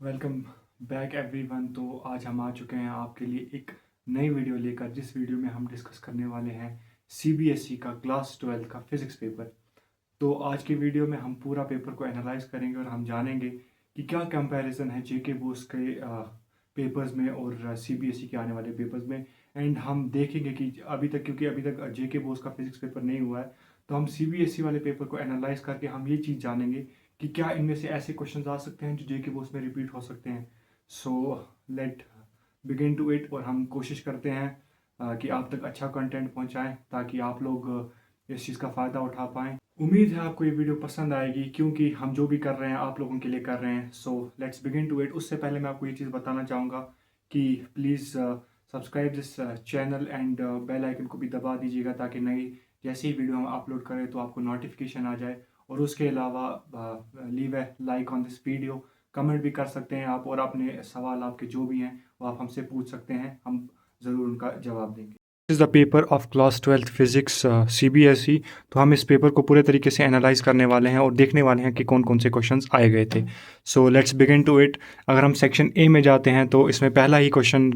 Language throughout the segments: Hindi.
Welcome back everyone. तो आज हम आ चुके हैं आपके लिए एक नई वीडियो लेकर, जिस वीडियो में हम डिस्कस करने वाले हैं सीबीएसई का क्लास 12 का फिज़िक्स पेपर। तो आज की वीडियो में हम पूरा पेपर को एनालाइज करेंगे और हम जानेंगे कि क्या कंपैरिजन है जेके बोस के पेपर्स में और सीबीएसई के आने वाले पेपर्स में। एंड हम देखेंगे कि क्योंकि अभी तक जेके बोस का फिज़िक्स पेपर नहीं हुआ है, तो हम सीबीएसई वाले पेपर को एनालाइज करके हम ये चीज़ जानेंगे कि क्या इनमें से ऐसे क्वेश्चंस आ सकते हैं जो जेके बोस में रिपीट हो सकते हैं। So let begin to it. और हम कोशिश करते हैं कि आप तक अच्छा कंटेंट पहुंचाएं ताकि आप लोग इस चीज़ का फ़ायदा उठा पाएँ। उम्मीद है आपको ये वीडियो पसंद आएगी, क्योंकि हम जो भी कर रहे हैं आप लोगों के लिए कर रहे हैं। So let's begin to it. उससे पहले मैं आपको ये चीज़ बताना चाहूँगा कि please subscribe this channel and bell icon को भी दबा दीजिएगा, ताकि नई जैसे ही वीडियो हम अपलोड करें तो आपको नोटिफिकेशन आ जाए। और उसके अलावा leave A like on this video, comment भी कर सकते हैं आप, और अपने सवाल आपके जो भी हैं वो आप हमसे पूछ सकते हैं, हम ज़रूर उनका जवाब देंगे। Is the paper of class 12 physics CBSE. तो हम इस पेपर को पूरे तरीके से एनालाइज करने वाले हैं और देखने वाले हैं कि कौन कौन से क्वेश्चंस आए गए थे। So let's begin to it. अगर हम सेक्शन ए में जाते हैं तो इसमें पहला ही क्वेश्चन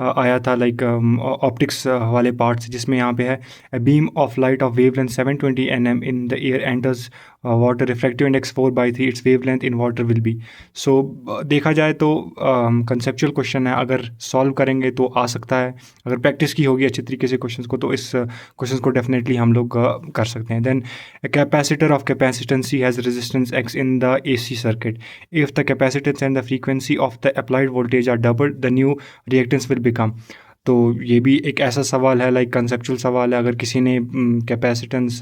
आया था लाइक ऑप्टिक्स वाले पार्ट से, जिसमें यहाँ पे है a beam of light of wavelength 720 nm in the air enters water, refractive index 4/3, its wavelength in water will be. So देखा जाए तो कंसेप्चुअल क्वेश्चन है, अगर सॉल्व करेंगे तो आ सकता है। अगर प्रैक्टिस की होगी अच्छी तरीके से क्वेश्चंस को तो इस क्वेश्चंस को डेफिनेटली हम लोग कर सकते हैं। Then capacitor of capacitance C has resistance X in the AC circuit. If the capacitance and the frequency of the applied voltage are double, the new reactance will become. तो ये भी एक ऐसा सवाल है, लाइक कंसेप्चुअल सवाल है। अगर किसी ने कैपेसिटेंस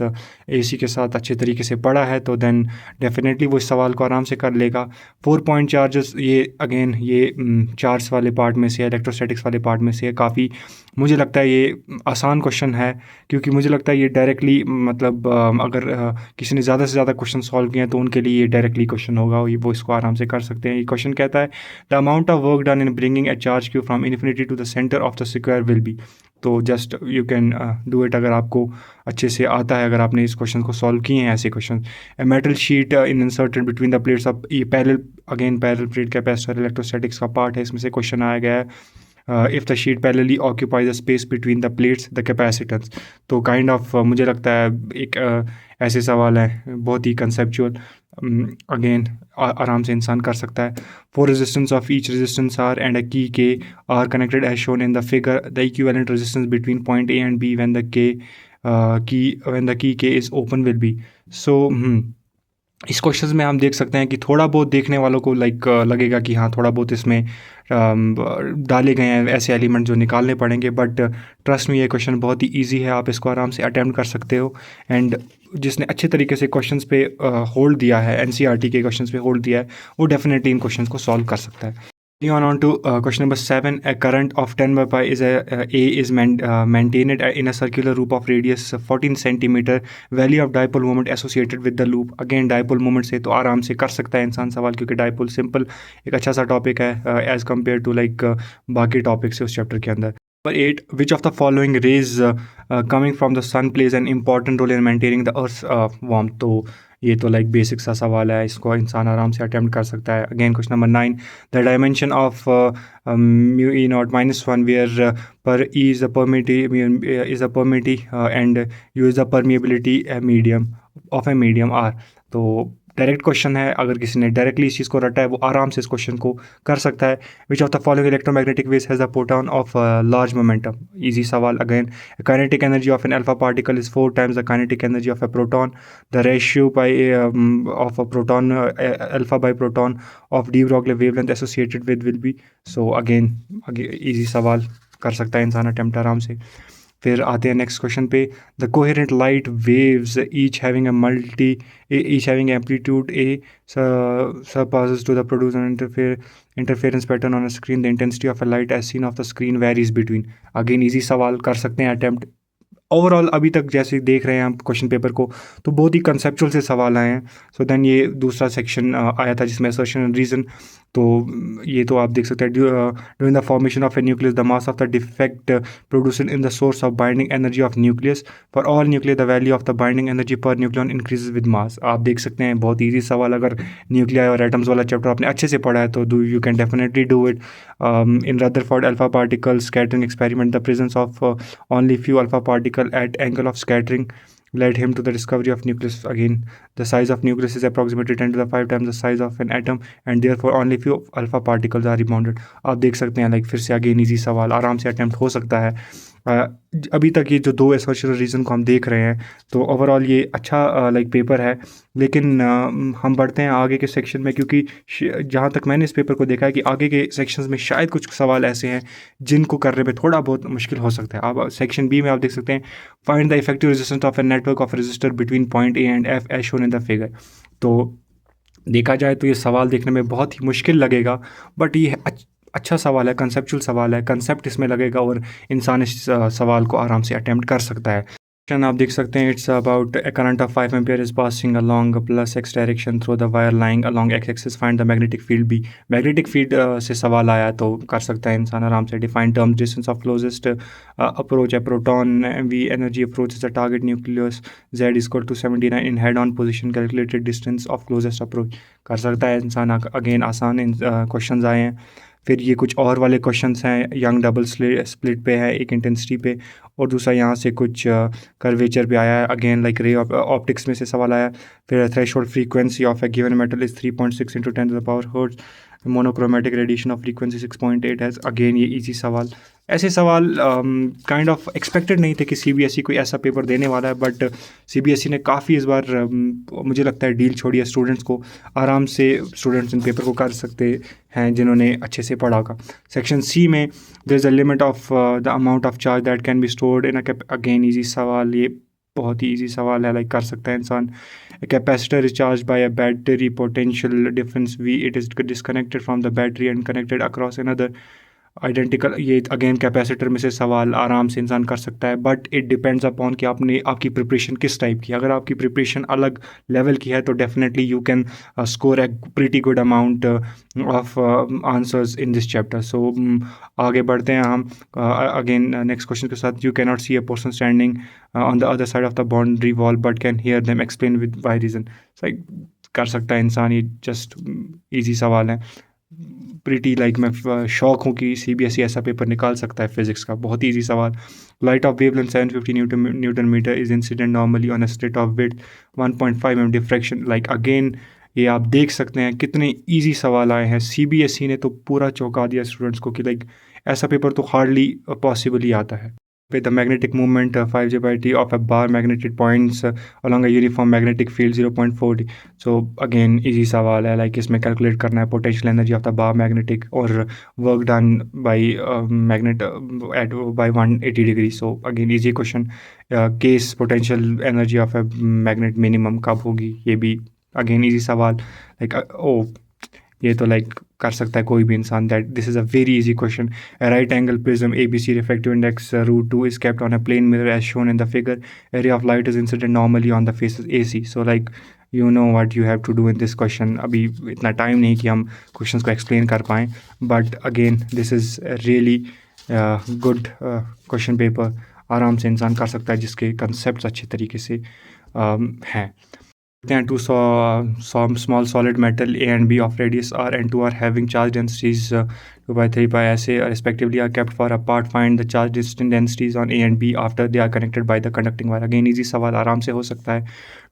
एसी के साथ अच्छे तरीके से पढ़ा है तो देन डेफिनेटली वो इस सवाल को आराम से कर लेगा। 4 पॉइंट चार्जेस, ये अगेन ये चार्ज वाले पार्ट में से, इलेक्ट्रोस्टैटिक्स वाले पार्ट में से काफ़ी मुझे लगता है ये आसान क्वेश्चन है, क्योंकि मुझे लगता है ये डायरेक्टली मतलब अगर किसी ने ज़्यादा से ज़्यादा क्वेश्चन सॉल्व किए हैं तो उनके लिए ये डायरेक्टली क्वेश्चन होगा, वो इसको आराम से कर सकते हैं। ये क्वेश्चन कहता है the amount of work done in bringing a charge Q from infinity to the centre of the square will be. तो just you can do it अगर आपको अच्छे से आता है, अगर आपने इस क्वेश्चन को सॉल्व किए हैं ऐसे question. A metal sheet in inserted between the plates of, ये parallel, again parallel plate capacitor electrostatics का पार्ट है, इसमें से क्वेश्चन आया गया है। If the sheet parallelly occupy the space between the plates the capacitance. तो काइंड ऑफ मुझे लगता है एक ऐसे सवाल है बहुत ही कंसेप्चुअल, अगेन आराम से इंसान कर सकता है। Four resistance of each resistance R and a key K are connected as shown in the figure, the equivalent resistance between point A and B when the key K is open will be. So इस क्वेश्चन में हम देख सकते हैं कि थोड़ा बहुत देखने वालों को लाइक लगेगा कि हाँ थोड़ा बहुत इसमें डाले गए हैं ऐसे एलिमेंट जो निकालने पड़ेंगे, बट ट्रस्ट में ये क्वेश्चन बहुत ही इजी है, आप इसको आराम से अटैम्प्ट कर सकते हो। एंड जिसने अच्छे तरीके से क्वेश्चंस पे होल्ड दिया है, एनसीईआरटी के क्वेश्चंस पे होल्ड दिया है, वो डेफिनेटली इन क्वेश्चंस को सॉल्व कर सकता है। On to question number 7. A current of 10 by pi is maintained in a circular loop of radius 14 centimeter. Value of dipole moment associated with the loop. Again dipole moment से तो आराम से कर सकता है इंसान सवाल, क्योंकि dipole सिंपल एक अच्छा सा टॉपिक है एज कम्पेयर टू लाइक बाकी टॉपिक से उस चैप्टर के अंदर। Number 8. Which of the following rays coming from the sun plays an important role in maintaining the earth's warmth? तो ये तो लाइक बेसिक सा सवाल है, इसको इंसान आराम से अटैम्प्ट कर सकता है। Again question number 9. The dimension of mu e naught -1 where पर e is the permittivity and u is the permeability medium of a medium are. तो डायरेक्ट क्वेश्चन है, अगर किसी ने डायरेक्टली इस चीज़ को रटा है वो आराम से इस क्वेश्चन को कर सकता है। Which of the following electromagnetic waves has the proton of large momentum. Easy सवाल again. Kinetic energy of an alpha particle is 4 times the kinetic energy of a proton. The ratio by of a proton alpha by proton of de Broglie wavelength associated with will be. So again easy सवाल कर सकता है इंसान अटेम्प्ट आराम से। फिर आते हैं नेक्स्ट क्वेश्चन पे। The coherent light waves each having amplitude A passes to the produce an interference pattern on a screen. The intensity of a light as seen off the screen varies between. Again easy सवाल कर सकते हैं अटेम्प्ट ओवरऑल अभी तक जैसे देख रहे हैं हम क्वेश्चन पेपर को, तो बहुत ही कंसेप्चुअल से सवाल आए हैं। सो देन ये दूसरा सेक्शन आया था जिसमें असर्शन एंड रीज़न। तो ये तो आप देख सकते हैं, during the formation of A nucleus the mass of the defect produced in the source of binding energy of nucleus for all nuclear the value of the binding energy per nucleon increases with mass. आप देख सकते हैं बहुत ईजी सवाल, अगर न्यूक्लियर और एटम्स वाला चैप्टर आपने अच्छे से पढ़ा है तो you can definitely do it. In Rutherford alpha particle scattering experiment the presence of only few alpha particle at angle of scattering led him to the discovery of nucleus. Again, the size of nucleus is approximately 10 to the 5 times the size of an atom and therefore only few alpha particles are rebounded. आप देख सकते हैं फिर से अगेन इजी सवाल आराम से अटैम्प्ट हो सकता है। अभी तक ये जो दो एसोसिएशनल रीज़न को हम देख रहे हैं, तो ओवरऑल ये अच्छा पेपर है। लेकिन हम बढ़ते हैं आगे के सेक्शन में, क्योंकि जहाँ तक मैंने इस पेपर को देखा है कि आगे के सेक्शंस में शायद कुछ सवाल ऐसे हैं जिनको करने में थोड़ा बहुत मुश्किल हो सकता है। आप सेक्शन बी में आप देख सकते हैं, find the effective resistance of a network of resistor between point A and F as shown in the figure. तो देखा जाए तो ये सवाल देखने में बहुत ही मुश्किल लगेगा, बट ये अच्छा सवाल है, कंसेप्चुअल सवाल है, कंसेप्ट इसमें लगेगा और इंसान इस सवाल को आराम से अटैम्प्ट कर सकता है। आप देख सकते हैं, it's about a current of 5 ampere is passing along plus x direction through the wire lying along x axis, find the magnetic field B. Magnetic field से सवाल आया तो कर सकता है इंसान आराम से। Define terms distance of closest approach है proton v energy approach is the target nucleus Z equal to 79 in head on position, calculated distance of closest approach. कर सकता है इंसान। अगेन आसान क्वेश्चन आए हैं। फिर ये कुछ और वाले क्वेश्चंस हैं, यंग डबल स्प्लिट पे है, एक इंटेंसिटी पे और दूसरा यहाँ से कुछ कर्वेचर पे आया है। अगेन रे ऑप्टिक्स में से सवाल आया। फिर threshold frequency of a given metal is 3.6 into 10 to the power hertz, monochromatic radiation of frequency 6.8 है। अगेन ये इजी सवाल। ऐसे सवाल काइंड ऑफ एक्सपेक्टेड नहीं थे कि CBSE कोई ऐसा पेपर देने वाला है, बट CBSE ने काफ़ी इस बार मुझे लगता है डील छोड़ी है स्टूडेंट्स को। आराम से स्टूडेंट्स इन पेपर को कर सकते हैं जिन्होंने अच्छे से पढ़ा होगा। सेक्शन C में there is a limit of the amount of charge that can be stored in a, again easy सवाल, ये बहुत ही ईजी सवाल है, कर सकता है इंसान। Capacitor is charge by a battery, potential difference V, it is disconnected from the battery and connected across another identical. ये अगेन कैपेसिटर में से सवाल आराम से इंसान कर सकता है, बट इट डिपेंड्स अपॉन कि आपकी प्रिपरेशन किस टाइप की। अगर आपकी प्रिपरेशन अलग लेवल की है तो definitely you can score a pretty good amount of answers in this chapter. So आगे बढ़ते हैं हम अगेन नेक्स्ट क्वेश्चन के साथ। You can not see a person standing on the other side of the boundary wall but can hear them explain with by reason. कर सकता है इंसान, ये जस्ट ईजी सवाल है। प्रीटी मैं शौक हूँ कि CBSE ऐसा पेपर निकाल सकता है फिजिक्स का, बहुत ईजी सवाल। Light of wavelength 750 newton metre is incident normally on a slit of width 1.5 mm diffraction. Again ये आप देख सकते हैं कितने ईजी सवाल आए हैं। CBSE ने तो पूरा चौंका दिया स्टूडेंट्स को कि ऐसा पेपर तो हार्डली पॉसिबल ही आता है। With the magnetic movement 5J/T of a bar magnetic points along a uniform magnetic field 0.4D. So again easy सवाल है, इसमें कैलकुलेट करना है potential energy of the bar magnetic और work done by magnet at by 180 degrees. So again easy question. Case potential energy of a magnet minimum कब होगी, ये भी again easy सवाल। ये तो कर सकता है कोई भी इंसान। That this is a very easy question. Right angle prism ABC refractive index √2 is kept on a plane mirror as shown in the figure, area of light is incident normally on the faces AC। So you know what you have to do in this question. अभी इतना टाइम नहीं कि हम क्वेश्चंस को एक्सप्लेन कर पाएँ, but again this is really good question paper. आराम से इंसान कर सकता है जिसके कंसेप्ट अच्छे तरीके से हैं। Two small solid metal A and B of radius R and 2 are having charge densities 2/3 SA respectively are kept far apart. Find the charge densities on A and B after they are connected by the conducting wire. Again easy सवाल आराम से हो सकता है।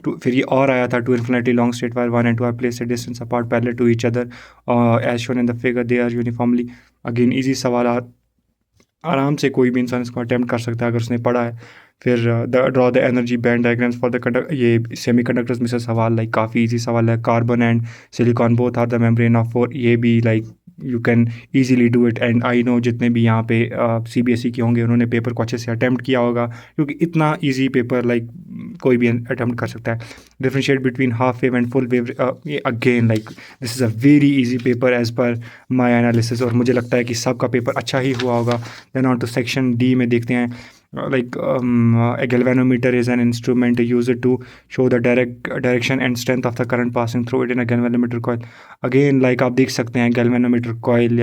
फिर ये और आया था, 2 infinitely long straight wire 1 and 2 are placed at distance apart parallel to each other as shown in the figure, they are uniformly। Again easy सवाल आराम से कोई भी इंसान इसको अटैम्प्ट कर सकता है अगर उसने पढ़ा है। फिर draw the energy band diagrams for the conduct, ये सेमी कंडक्टर्स में से सवाल काफ़ी इजी सवाल है। Carbon and silicon both are the membrane of 4, ये भी you can easily do it. And I know जितने भी यहाँ पे CBSE के होंगे उन्होंने पेपर को अच्छे से अटैम्प्ट किया होगा, क्योंकि इतना ईजी पेपर कोई भी अटैम्प्ट कर सकता है। Differentiate between half wave and full wave, ये again this is a very easy paper as per my analysis, और मुझे लगता है कि सबका पेपर अच्छा ही हुआ होगा। Then on to section D में देखते हैं। a galvanometer is an instrument used to show the direction and strength of the current passing through it in a galvanometer coil. Again आप देख सकते हैं galvanometer coil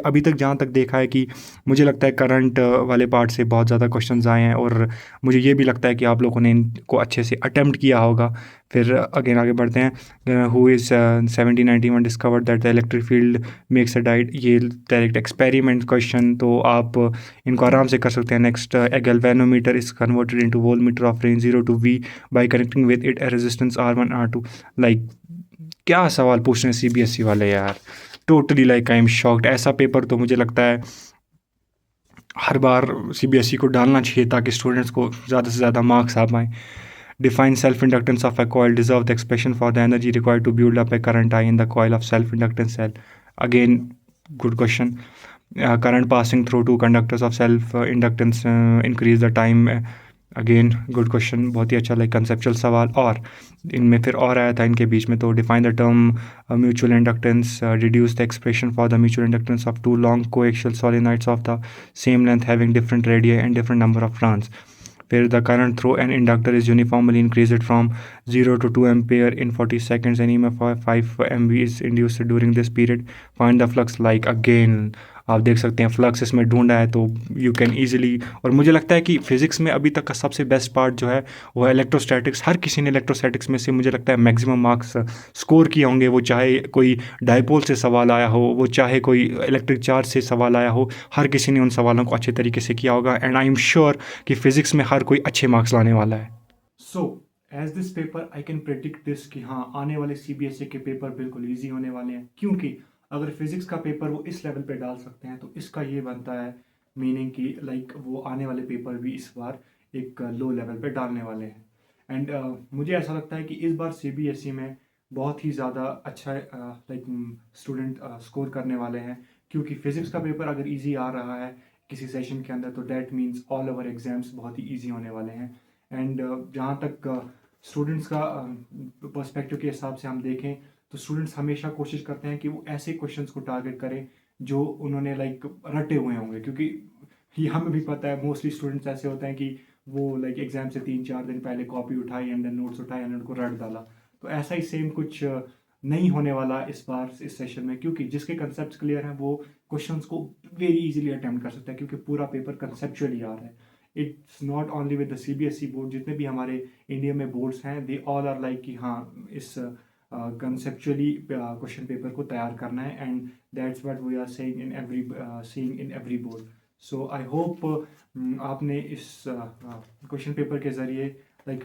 अभी तक जहाँ तक देखा है कि मुझे लगता है करंट वाले पार्ट से बहुत ज़्यादा क्वेश्चंस आए हैं, और मुझे ये भी लगता है कि आप लोगों ने इनको अच्छे से अटेम्प्ट किया होगा. फिर अगेन आगे बढ़ते हैं. Who is 1791 discovered that the electric field makes a diet. ये डायरेक्ट एक्सपेरिमेंट क्वेश्चन, तो आप इनको आराम से कर सकते हैं. Next, A galvanometer is converted into voltmeter of range 0 to V bye connecting with it A resistance R1 R2. क्या सवाल पूछ रहे हैं CBSE वाले यार. Totally I am shocked. ऐसा पेपर तो मुझे लगता है हर बार CBSE को डालना चाहिए ताकि स्टूडेंट्स को ज़्यादा से ज़्यादा मार्क्स आ पाएँ. Define self-inductance of a coil. Deserve the expression for the energy required to build up a current I in the coil of self-inductance cell. Again, good question. Current passing through two conductors of self-inductance increase the time. Again good question, बहुत ही अच्छा कंसेप्चुअल सवाल. और इनमें फिर और आया था इनके बीच में, तो define the term mutual inductance. Reduce the expression for the mutual inductance of two long coaxial solenoids of the same length having different radii and different number of turns. Where the current through an inductor is uniformly increased from 0 to 2 ampere in 40 seconds. An EMF of 5 MV is induced during this period. Find the flux. Again आप देख सकते हैं फ्लक्स इसमें ढूंढा है, तो यू कैन ईजिली. और मुझे लगता है कि फिज़िक्स में अभी तक का सबसे बेस्ट पार्ट जो है वो है इलेक्ट्रोस्टैटिक्स. हर किसी ने इलेक्ट्रोस्टैटिक्स में से मुझे लगता है मैक्सिमम मार्क्स स्कोर किए होंगे. वो चाहे कोई डायपोल से सवाल आया हो, वो चाहे कोई इलेक्ट्रिक चार्ज से सवाल आया हो, हर किसी ने उन सवालों को अच्छे तरीके से किया होगा. एंड आई एम श्योर कि फिज़िक्स में हर कोई अच्छे मार्क्स लाने वाला है. So as this paper I can predict this कि हाँ, आने वाले CBSE के पेपर बिल्कुल ईजी होने वाले हैं. क्योंकि अगर फिजिक्स का पेपर वो इस लेवल पे डाल सकते हैं, तो इसका ये बनता है मीनिंग कि वो आने वाले पेपर भी इस बार एक लो लेवल पे डालने वाले हैं. एंड मुझे ऐसा लगता है कि इस बार CBSE में बहुत ही ज़्यादा अच्छा स्टूडेंट स्कोर करने वाले हैं. क्योंकि फिजिक्स का पेपर अगर ईजी आ रहा है किसी सेशन के अंदर, तो that means all over exams बहुत ही ईजी होने वाले हैं. एंड जहाँ तक स्टूडेंट्स का पर्सपेक्टिव के हिसाब से हम देखें, तो स्टूडेंट्स हमेशा कोशिश करते हैं कि वो ऐसे क्वेश्चंस को टारगेट करें जो उन्होंने रटे हुए होंगे. क्योंकि ये हमें भी पता है मोस्टली स्टूडेंट्स ऐसे होते हैं कि वो एग्जाम से 3-4 दिन पहले कॉपी उठाई एंड देन नोट्स उठाए एंड उनको रट डाला. तो ऐसा ही सेम कुछ नहीं होने वाला इस बार इस सेशन में. क्योंकि जिसके कंसेप्ट क्लियर हैं वो क्वेश्चंस को वेरी इजीली अटेम्प्ट कर सकता है, क्योंकि पूरा पेपर कंसेप्चुअली आ रहा है. It's not only with the CBSE board. जितने भी हमारे इंडिया में बोर्ड्स हैं, दे ऑल आर कि हाँ, इस कंसेप्चुअली क्वेश्चन पेपर को तैयार करना है. And that's what we are saying in every board. So I hope आपने इस क्वेश्चन पेपर के ज़रिए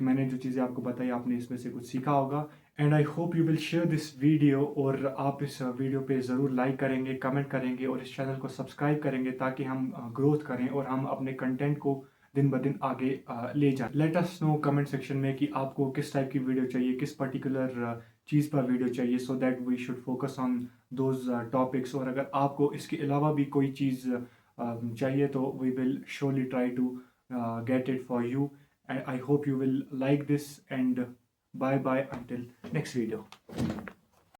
मैंने जो चीज़ें आपको बताई, आपने इसमें से कुछ सीखा होगा. And I hope you will share this video. और आप इस वीडियो पे ज़रूर लाइक करेंगे, कमेंट करेंगे और इस चैनल को सब्सक्राइब करेंगे, ताकि हम ग्रोथ करें और हम अपने कंटेंट को दिन ब दिन आगे ले जाए. Let us know comment section में कि आपको किस टाइप की वीडियो चाहिए, किस पर्टिकुलर चीज़ पर वीडियो चाहिए, so that we should focus on those topics. और अगर आपको इसके अलावा भी कोई चीज़ चाहिए, तो we will surely try to get it for you. And I hope you will like this, and bye bye until next video.